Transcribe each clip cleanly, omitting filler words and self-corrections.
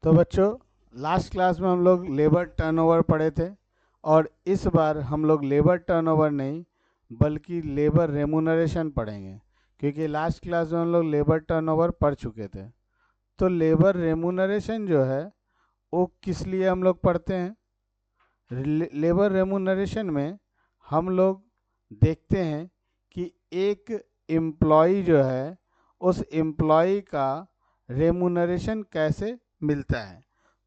तो बच्चों, last class में हम लोग लेबर टर्नओवर पढ़े थे और इस बार हम लोग लेबर टर्नओवर नहीं बल्कि लेबर रेमुनरेशन पढ़ेंगे, क्योंकि लास्ट क्लास में हम लोग लेबर टर्नओवर पढ़ चुके थे। तो लेबर रेमुनरेशन जो है वो किस लिए हम लोग पढ़ते हैं? लेबर रेमुनरेशन में हम लोग देखते हैं कि एक एम्प्लॉय जो है उस एम्प्लॉय का रेमुनरेशन कैसे मिलता है।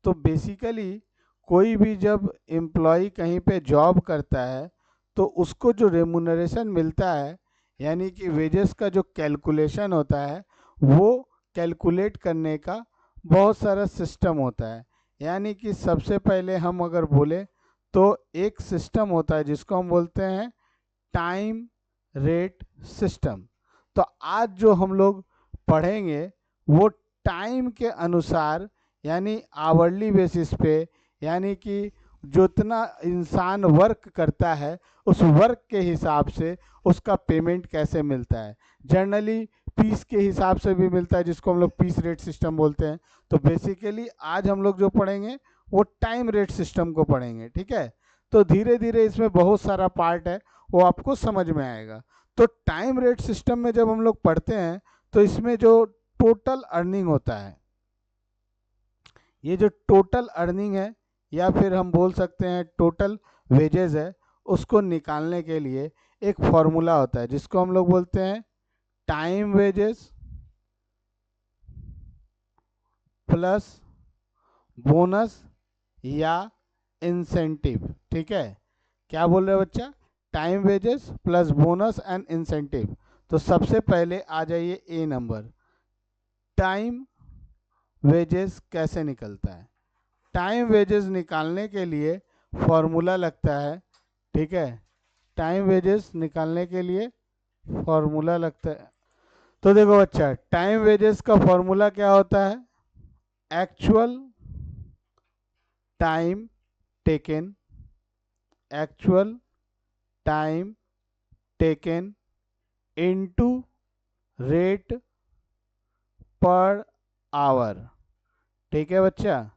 तो बेसिकली कोई भी जब एम्प्लॉय कहीं पे जॉब करता है तो उसको जो रेमुनरेशन मिलता है, यानी कि वेजेस का जो कैलकुलेशन होता है, वो कैलकुलेट करने का बहुत सारा सिस्टम होता है। यानी कि सबसे पहले हम अगर बोले तो एक सिस्टम होता है जिसको हम बोलते हैं टाइम रेट सिस्टम। तो आज जो हम लोग पढ़ेंगे वो टाइम के अनुसार, यानी आवरली बेसिस पे, यानी कि जितना इंसान वर्क करता है उस वर्क के हिसाब से उसका पेमेंट कैसे मिलता है। जनरली पीस के हिसाब से भी मिलता है, जिसको हम लोग पीस रेट सिस्टम बोलते हैं। तो बेसिकली आज हम लोग जो पढ़ेंगे वो टाइम रेट सिस्टम को पढ़ेंगे, ठीक है। तो धीरे धीरे इसमें बहुत सारा पार्ट है, वो आपको समझ में आएगा। तो टाइम रेट सिस्टम में जब हम लोग पढ़ते हैं तो इसमें जो टोटल अर्निंग होता है, ये जो टोटल अर्निंग है या फिर हम बोल सकते हैं टोटल वेजेस है, उसको निकालने के लिए एक फॉर्मूला होता है जिसको हम लोग बोलते हैं टाइम वेजेस प्लस बोनस या इंसेंटिव। ठीक है, क्या बोल रहे हो बच्चा? Time wages plus bonus and incentive. तो सबसे पहले आ जाइए ए नंबर, टाइम वेजेस कैसे निकलता है। टाइम वेजेस निकालने के लिए फॉर्मूला लगता है, ठीक है। टाइम वेजेस निकालने के लिए फॉर्मूला लगता है। तो देखो बच्चा, टाइम वेजेस का फॉर्मूला क्या होता है? Actual time taken, actual time taken into rate per our. ठीक है बच्चा,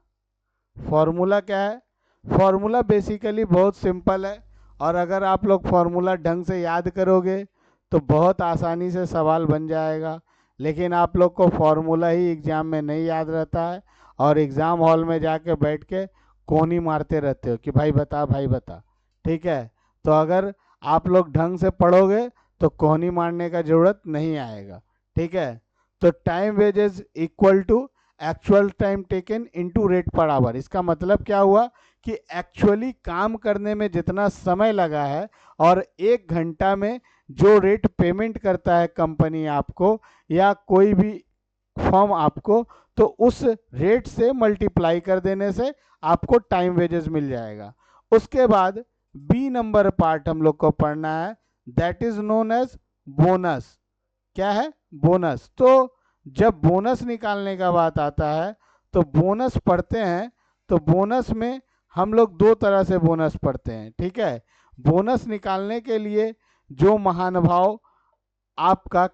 फॉर्मूला क्या है? फॉर्मूला बेसिकली बहुत सिंपल है, और अगर आप लोग फॉर्मूला ढंग से याद करोगे तो बहुत आसानी से सवाल बन जाएगा। लेकिन आप लोग को फॉर्मूला ही एग्ज़ाम में नहीं याद रहता है, और एग्ज़ाम हॉल में जाके बैठ के कोनी मारते रहते हो कि भाई बता भाई बता। ठीक है, तो अगर आप लोग ढंग से पढ़ोगे तो कोहनी मारने का ज़रूरत नहीं आएगा। ठीक है, तो time wages equal to actual time taken into rate per hour. इसका मतलब क्या हुआ कि एक्चुअली काम करने में जितना समय लगा है और एक घंटा में जो रेट पेमेंट करता है कंपनी आपको या कोई भी फर्म आपको, तो उस रेट से मल्टीप्लाई कर देने से आपको टाइम वेजेस मिल जाएगा। उसके बाद बी नंबर पार्ट हम लोग को पढ़ना है, that is known as bonus. क्या है? बोनस। तो जब बोनस निकालने का बात आता है तो बोनस पढ़ते हैं, तो बोनस में हम लोग दो तरह से बोनस पढ़ते हैं, ठीक है। बोनस निकालने के लिए जो महानुभाव आपका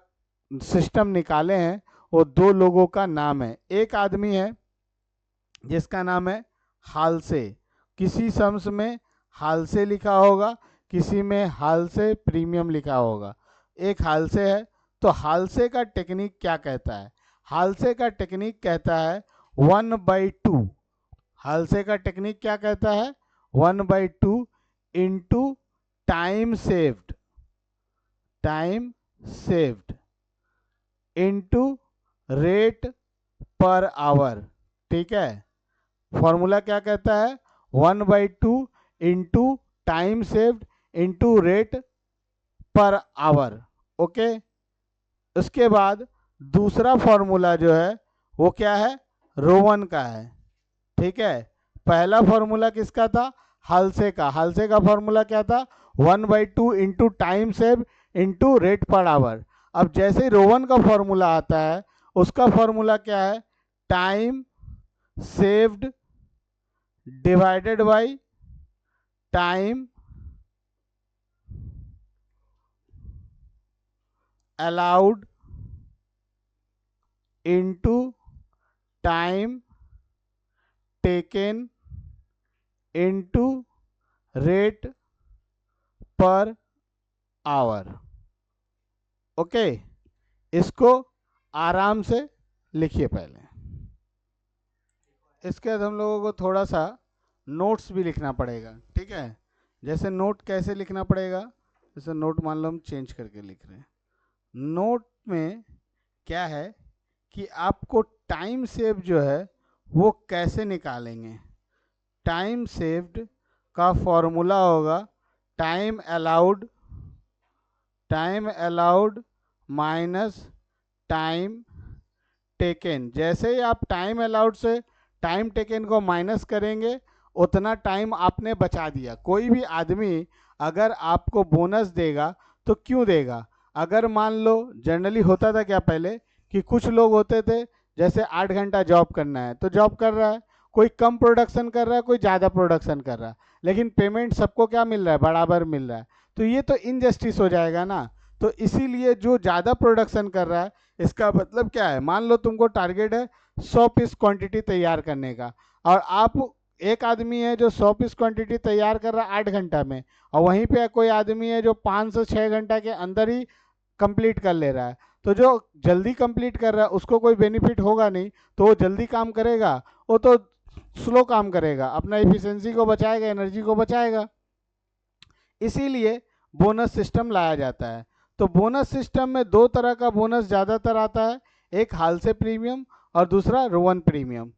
सिस्टम निकाले हैं वो दो लोगों का नाम है। एक आदमी है जिसका नाम है हाल से, किसी सम्स में हाल से लिखा होगा, किसी में हाल से प्रीमियम लिखा होगा। एक हाल से है। तो हाल से का टेक्निक क्या कहता है? हाल से का टेक्निक कहता है 1/2। हाल से का टेक्निक क्या कहता है? 1/2 into time saved, time saved into rate per our. ठीक है, फॉर्मूला क्या कहता है? 1/2 into time saved into rate per our. Okay, उसके बाद दूसरा फॉर्मूला जो है वो क्या है? रोवन का है। ठीक है, पहला फॉर्मूला किसका था? हालसे का। हालसे का फॉर्मूला क्या था? 1/2 into time save into rate per our. अब जैसे ही रोवन का फॉर्मूला आता है, उसका फॉर्मूला क्या है? Time saved divided by time allowed into time taken into rate per our. Okay, इसको आराम से लिखिए पहले। इसके बाद हम लोगों को थोड़ा सा नोट्स भी लिखना पड़ेगा, ठीक है। जैसे नोट कैसे लिखना पड़ेगा, जैसे नोट मान लो हम चेंज करके लिख रहे हैं। नोट में क्या है कि आपको टाइम सेव जो है वो कैसे निकालेंगे। टाइम सेव्ड का फॉर्मूला होगा time allowed minus time taken. जैसे ही आप टाइम अलाउड से टाइम टेकन को माइनस करेंगे उतना टाइम आपने बचा दिया। कोई भी आदमी अगर आपको बोनस देगा तो क्यों देगा, अगर मान लो जनरली होता था क्या पहले कि कुछ लोग होते थे जैसे 8 घंटा जॉब करना है तो जॉब कर रहा है, कोई कम प्रोडक्शन कर रहा है, कोई ज़्यादा प्रोडक्शन कर रहा है, लेकिन पेमेंट सबको क्या मिल रहा है, बराबर मिल रहा है। तो ये तो इनजस्टिस हो जाएगा ना। तो इसीलिए जो ज़्यादा प्रोडक्शन कर रहा है, इसका मतलब क्या है, मान लो तुमको टारगेट है 100 पीस क्वांटिटी तैयार करने का, और आप एक आदमी है जो 100 पीस क्वांटिटी तैयार कर रहा है 8 घंटा में, और वहीं पे कोई आदमी है जो 5 से 6 घंटा के अंदर ही कंप्लीट कर ले रहा है। तो जो जल्दी कंप्लीट कर रहा है उसको कोई बेनिफिट होगा नहीं, तो वो जल्दी काम करेगा, वो तो स्लो काम करेगा, अपना एफिशिएंसी को बचाएगा, एनर्जी को बचाएगा। इसीलिए बोनस सिस्टम लाया जाता है। तो बोनस सिस्टम में दो तरह का बोनस ज़्यादातर आता है, एक हाल से प्रीमियम और दूसरा रोवन प्रीमियम।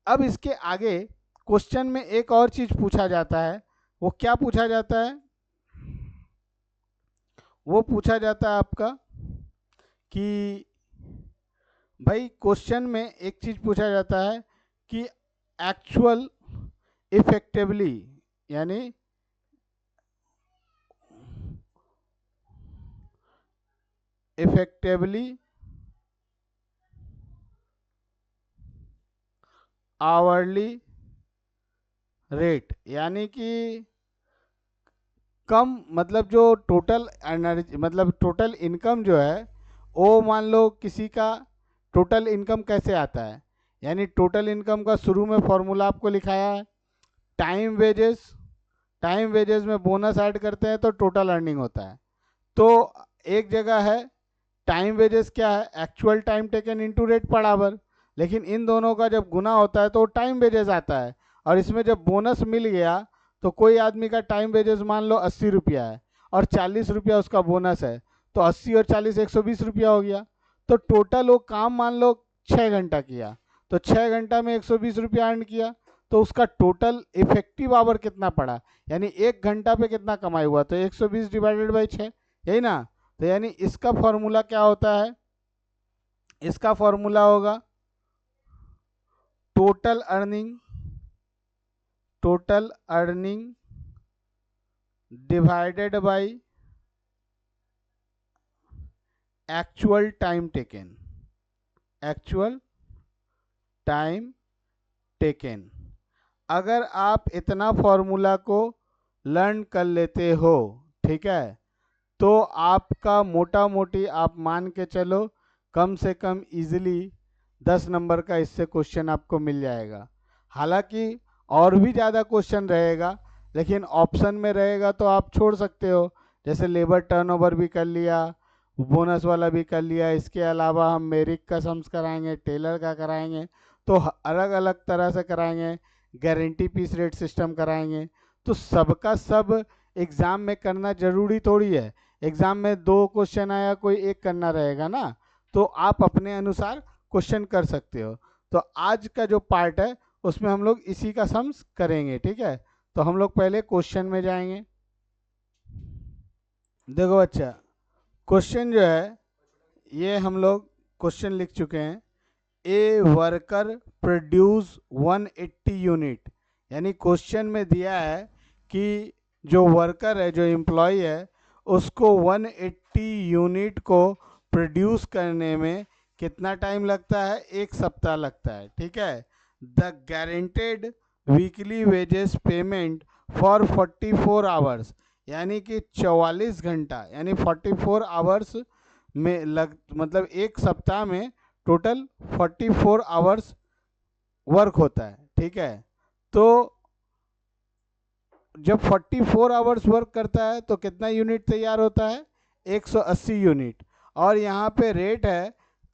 अब इसके आगे क्वेश्चन में एक और चीज पूछा जाता है, वो क्या पूछा जाता है, वो पूछा जाता है आपका कि भाई क्वेश्चन में एक चीज पूछा जाता है कि एक्चुअल इफेक्टिवली यानी इफेक्टिवली आवरली रेट, यानी कि कम मतलब जो टोटल एनर्जी मतलब टोटल इनकम जो है वो मान लो किसी का टोटल इनकम कैसे आता है, यानी टोटल इनकम का शुरू में फॉर्मूला आपको लिखाया है टाइम वेजेस में बोनस ऐड करते हैं तो टोटल अर्निंग होता है। तो एक जगह है टाइम वेजेस क्या है, actual time taken into rate per our, लेकिन इन दोनों का जब गुना होता है तो टाइम वेजेस आता है। और इसमें जब बोनस मिल गया तो कोई आदमी का टाइम वेजेस मान लो 80 रुपया है और 40 रुपया उसका बोनस है, तो 80 और 40 120 रुपया हो गया। तो टोटल वो काम मान लो 6 घंटा किया, तो 6 घंटा में 120 रुपया अर्न किया, तो उसका टोटल इफेक्टिव आवर कितना पड़ा, यानी एक घंटा पे कितना कमाई हुआ, तो 120 डिवाइडेड बाई 6, यही ना। तो यानी इसका फॉर्मूला क्या होता है, इसका फॉर्मूला होगा total earning divided by actual time taken. अगर आप इतना फॉर्मूला को लर्न कर लेते हो, ठीक है, तो आपका मोटा मोटी आप मान के चलो कम से कम इजीली 10 नंबर का इससे क्वेश्चन आपको मिल जाएगा। हालांकि और भी ज़्यादा क्वेश्चन रहेगा, लेकिन ऑप्शन में रहेगा तो आप छोड़ सकते हो, जैसे लेबर टर्नओवर भी कर लिया, बोनस वाला भी कर लिया, इसके अलावा हम मेरिट का सम्स कराएंगे, टेलर का कराएंगे, तो अलग अलग तरह से कराएंगे, गारंटी पीस रेट सिस्टम कराएंगे। तो सबका सब एग्ज़ाम में करना जरूरी थोड़ी है, एग्ज़ाम में 2 क्वेश्चन आया कोई एक करना रहेगा ना, तो आप अपने अनुसार क्वेश्चन कर सकते हो। तो आज का जो पार्ट है उसमें हम लोग इसी का सम्स करेंगे, ठीक है। तो हम लोग पहले क्वेश्चन में जाएंगे। देखो बच्चा, क्वेश्चन जो है ये हम लोग क्वेश्चन लिख चुके हैं, ए वर्कर प्रोड्यूस 180 यूनिट, यानी क्वेश्चन में दिया है कि जो वर्कर है, जो एम्प्लॉय है, उसको 180 यूनिट को प्रोड्यूस करने में कितना टाइम लगता है, 1 सप्ताह लगता है, ठीक है। The guaranteed weekly wages payment for 44 hours, यानी कि 44 घंटा यानी 44 आवर्स में मतलब 1 सप्ताह में टोटल 44 आवर्स वर्क होता है, ठीक है। तो जब 44 आवर्स वर्क करता है तो कितना यूनिट तैयार होता है? 180 यूनिट। और यहाँ पे रेट है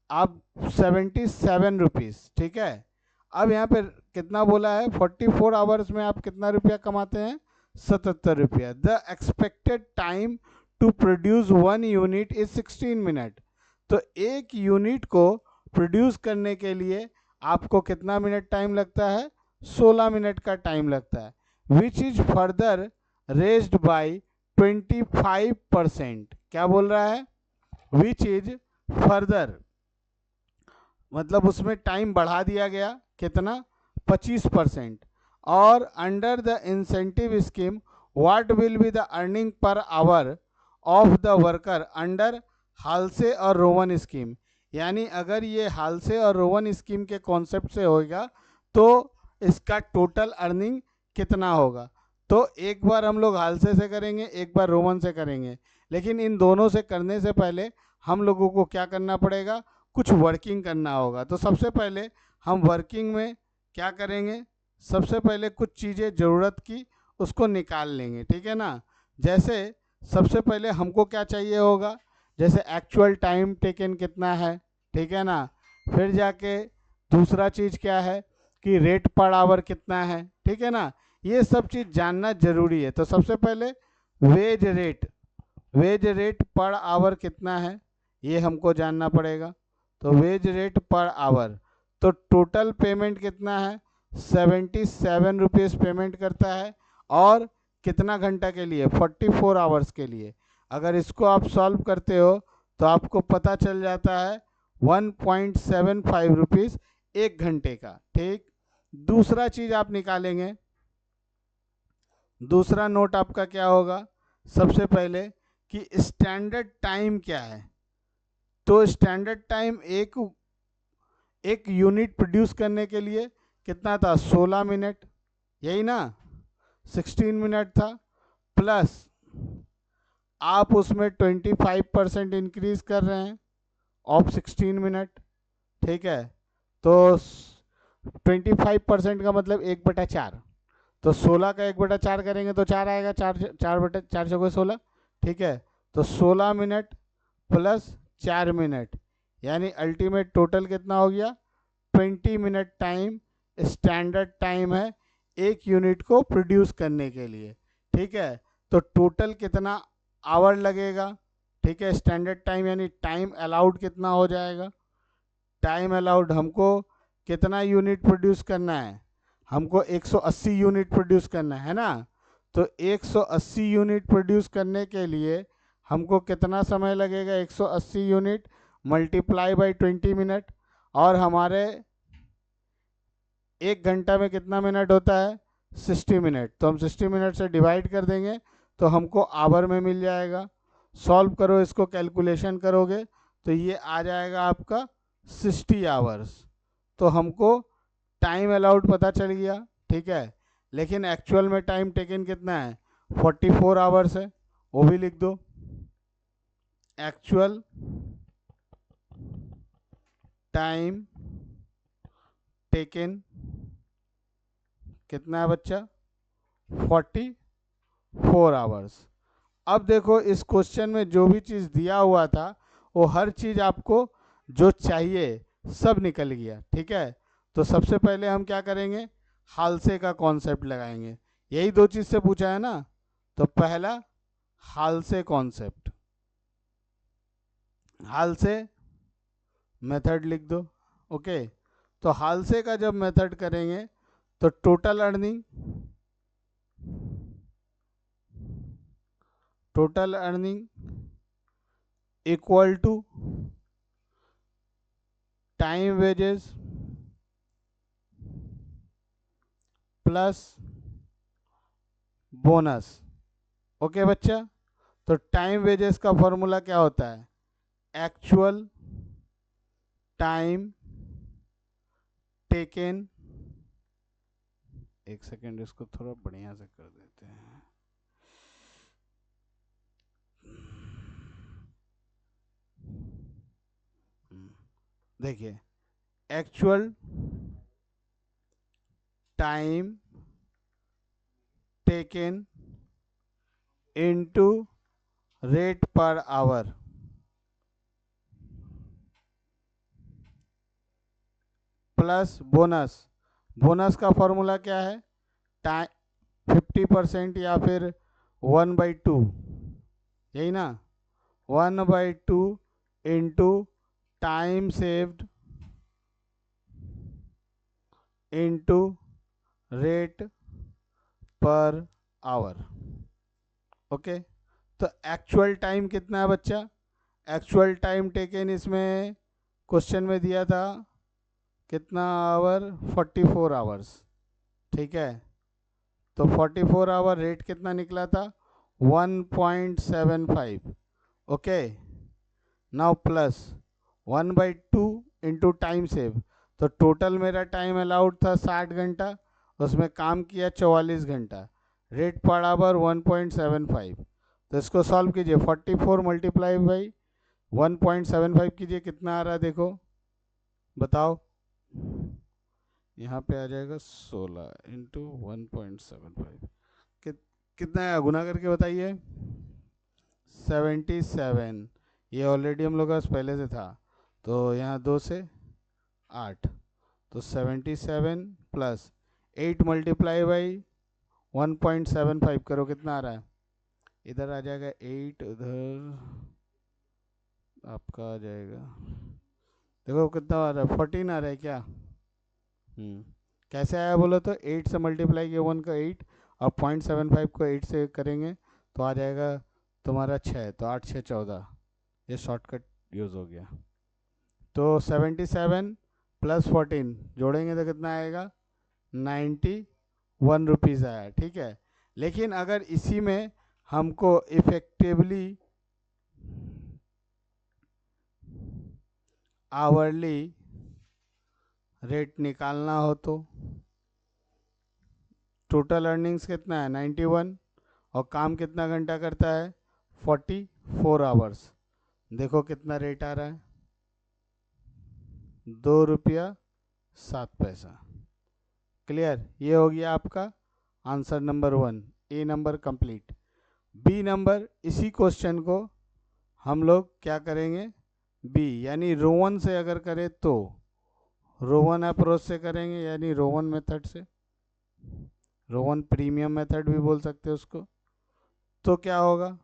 आप 77 रुपीज़, ठीक है। अब यहाँ पे कितना बोला है? 44 आवर्स में आप कितना रुपया कमाते हैं? 77 रुपया। The expected time to produce 1 unit is 16 minute. तो एक यूनिट को प्रोड्यूस करने के लिए आपको कितना मिनट टाइम लगता है? 16 मिनट का टाइम लगता है। Which is further raised by 25%। क्या बोल रहा है? विच इज फर्दर, मतलब उसमें टाइम बढ़ा दिया गया, कितना? 25%। और under the incentive scheme what will be the earning per hour of the worker under Halsey और रोवन स्कीम। यानी अगर ये हालसे और रोवन स्कीम के कॉन्सेप्ट से होगा तो इसका टोटल अर्निंग कितना होगा? तो एक बार हम लोग हालसे से करेंगे, एक बार रोवन से करेंगे, लेकिन इन दोनों से करने से पहले हम लोगों को क्या करना पड़ेगा? कुछ वर्किंग करना होगा। तो सबसे पहले हम वर्किंग में क्या करेंगे? सबसे पहले कुछ चीज़ें ज़रूरत की उसको निकाल लेंगे, ठीक है ना। जैसे सबसे पहले हमको क्या चाहिए होगा? जैसे एक्चुअल टाइम टेकन कितना है, ठीक है ना। फिर जाके दूसरा चीज़ क्या है कि रेट पर आवर कितना है, ठीक है ना। ये सब चीज़ जानना जरूरी है। तो सबसे पहले वेज रेट पर आवर कितना है ये हमको जानना पड़ेगा। तो वेज रेट पर आवर, तो टोटल पेमेंट कितना है? 77 रुपीज़ पेमेंट करता है। और कितना घंटा के लिए? 44 आवर्स के लिए। अगर इसको आप सॉल्व करते हो तो आपको पता चल जाता है 1.75 रुपीज़ एक घंटे का, ठीक। दूसरा चीज़ आप निकालेंगे, दूसरा नोट आपका क्या होगा? सबसे पहले कि स्टैंडर्ड टाइम क्या है। तो स्टैंडर्ड टाइम एक यूनिट प्रोड्यूस करने के लिए कितना था? 16 मिनट, यही ना। 16 मिनट था, प्लस आप उसमें 25% इंक्रीज कर रहे हैं ऑफ 16 मिनट, ठीक है। तो 25% का मतलब 1/4। तो 16 का 1/4 करेंगे तो 4 आएगा, 4/4 ठीक है। तो 16 मिनट प्लस 4 मिनट, यानी अल्टीमेट टोटल कितना हो गया? 20 मिनट टाइम स्टैंडर्ड टाइम है एक यूनिट को प्रोड्यूस करने के लिए, ठीक है। तो टोटल कितना आवर लगेगा, ठीक है। स्टैंडर्ड टाइम यानी टाइम अलाउड कितना हो जाएगा? टाइम अलाउड हमको कितना यूनिट प्रोड्यूस करना है? हमको 180 यूनिट प्रोड्यूस करना है ना। तो 180 यूनिट प्रोड्यूस करने के लिए हमको कितना समय लगेगा? 180 यूनिट मल्टीप्लाई बाई 20 मिनट। और हमारे एक घंटा में कितना मिनट होता है? 60 मिनट। तो हम 60 मिनट से डिवाइड कर देंगे तो हमको आवर में मिल जाएगा। सॉल्व करो, इसको कैलकुलेशन करोगे तो ये आ जाएगा आपका 60 आवर्स। तो हमको टाइम अलाउड पता चल गया, ठीक है। लेकिन एक्चुअल में टाइम टेकन कितना है? 44 आवर्स है, वो भी लिख दो। एक्चुअल टाइम टेकन कितना है बच्चा? 44 आवर्स। अब देखो इस क्वेश्चन में जो भी चीज़ दिया हुआ था वो हर चीज़ आपको जो चाहिए सब निकल गया, ठीक है। तो सबसे पहले हम क्या करेंगे? हालसे का कॉन्सेप्ट लगाएंगे। यही दो चीज़ से पूछा है ना। तो पहला हालसे कॉन्सेप्ट, हालसे मेथड लिख दो, ओके। तो हालसे का जब मेथड करेंगे तो total earning equal to time wages plus bonus, okay बच्चा। तो टाइम वेजेस का फॉर्मूला क्या होता है? एक्चुअल टाइम टेकन, एक सेकेंड इसको थोड़ा बढ़िया से कर देते हैं। देखिए, actual time taken into rate per hour plus bonus. Bonus का फॉर्मूला क्या है? टाइम 50% या फिर 1/2, यही ना? 1/2 into time saved into rate per our. Okay, तो एक्चुअल टाइम कितना है बच्चा? एक्चुअल टाइम टेकन इसमें क्वेश्चन में दिया था कितना आवर? 44 आवर्स। ठीक है, तो 44 आवर रेट कितना निकला था? 1.75। Okay, now plus 1/2 into time save. तो टोटल मेरा टाइम अलाउड था 60 घंटा, उसमें काम किया 44 घंटा। Rate per our 1.75। तो इसको सॉल्व कीजिए, 44 मल्टीप्लाई बाई 1.75 कीजिए, कितना आ रहा है देखो, बताओ। यहाँ पे आ जाएगा 16 इंटू 1.75। कितना है गुना करके बताइए? 77। ये ऑलरेडी हम लोग का पहले से था, तो यहाँ 2 से 8, तो 77 प्लस 8 मल्टीप्लाई बाई 1.75 करो, कितना आ रहा है? इधर आ जाएगा 8, उधर आपका आ जाएगा, देखो कितना आ रहा है, 14 आ रहा है क्या? कैसे आया बोलो तो? 8 से मल्टीप्लाई किया 1 का 8, और 0.75 को 8 से करेंगे तो आ जाएगा तुम्हारा 6, तो 8 6 14, ये शॉर्टकट यूज़ हो गया। तो 77 प्लस 14 जोड़ेंगे तो कितना आएगा? 91 रुपीज़ आया। ठीक है, लेकिन अगर इसी में हमको इफेक्टिवली आवरली रेट निकालना हो तो टोटल अर्निंग्स कितना है? 91, और काम कितना घंटा करता है? 44 आवर्स। देखो कितना रेट आ रहा है, 2 रुपया 7 पैसा। क्लियर? ये हो गया आपका आंसर नंबर 1, ए नंबर कंप्लीट। बी नंबर, इसी क्वेश्चन को हम लोग क्या करेंगे? बी यानी रोवन से अगर करें तो रोवन अप्रोच से करेंगे, यानी रोवन मेथड से, रोवन प्रीमियम मेथड भी बोल सकते हैं उसको। तो क्या होगा?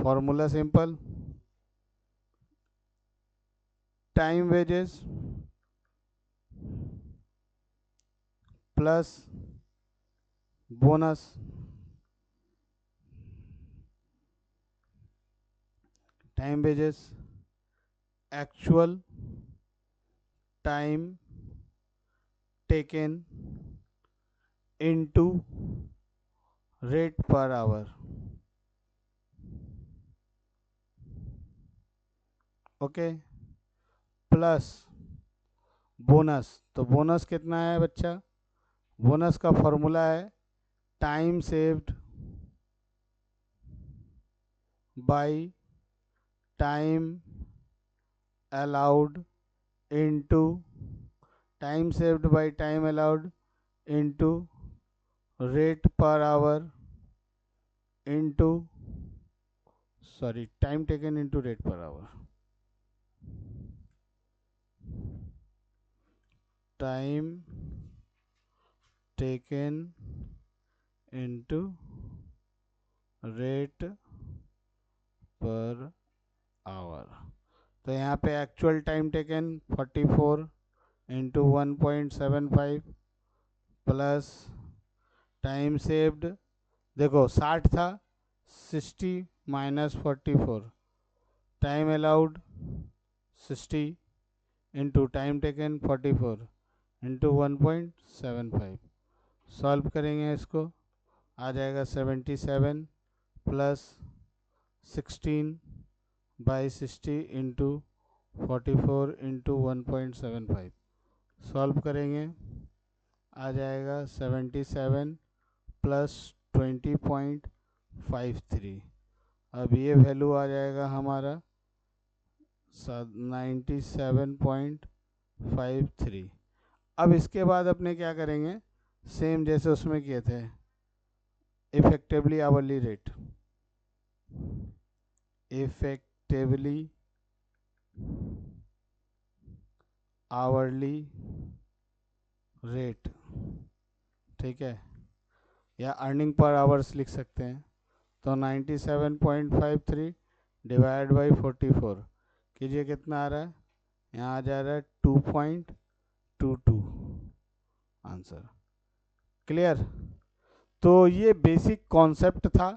Formula simple, time wages plus bonus, time wages actual time taken into rate per our. Okay, plus bonus. तो बोनस कितना है बच्चा? बोनस का फॉर्मूला है time saved by time allowed into time saved by time allowed into rate per our into time taken into rate per our. Time taken into rate per our. तो यहाँ पे actual time taken 44 into 1.75 plus time saved, देखो 60 था, 60 minus 44, time allowed 60 into time taken 44 into 1.75। Solve करेंगे इसको, आ जाएगा 77 plus 16 by 60 into 44 into 1.75। Solve करेंगे, आ जाएगा 77 प्लस 20.53। अब ये वैल्यू आ जाएगा हमारा 97.53। अब इसके बाद अपने क्या करेंगे? सेम जैसे उसमें किए थे, effectively hourly rate, effectively hourly rate, ठीक है, या अर्निंग पर आवर्स लिख सकते हैं। तो 97.53 डिवाइड बाई 44 कीजिए, कितना आ रहा है, यहाँ आ जा रहा है 2.22 आंसर। क्लियर। तो ये बेसिक कॉन्सेप्ट था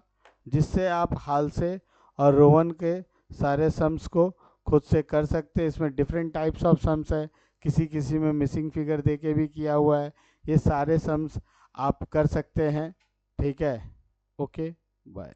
जिससे आप हाल से और रोवन के सारे सम्स को खुद से कर सकते हैं। इसमें डिफरेंट टाइप्स ऑफ सम्स है, किसी किसी में मिसिंग फिगर दे के भी किया हुआ है। ये सारे सम्स आप कर सकते हैं, ठीक है। Okay, bye.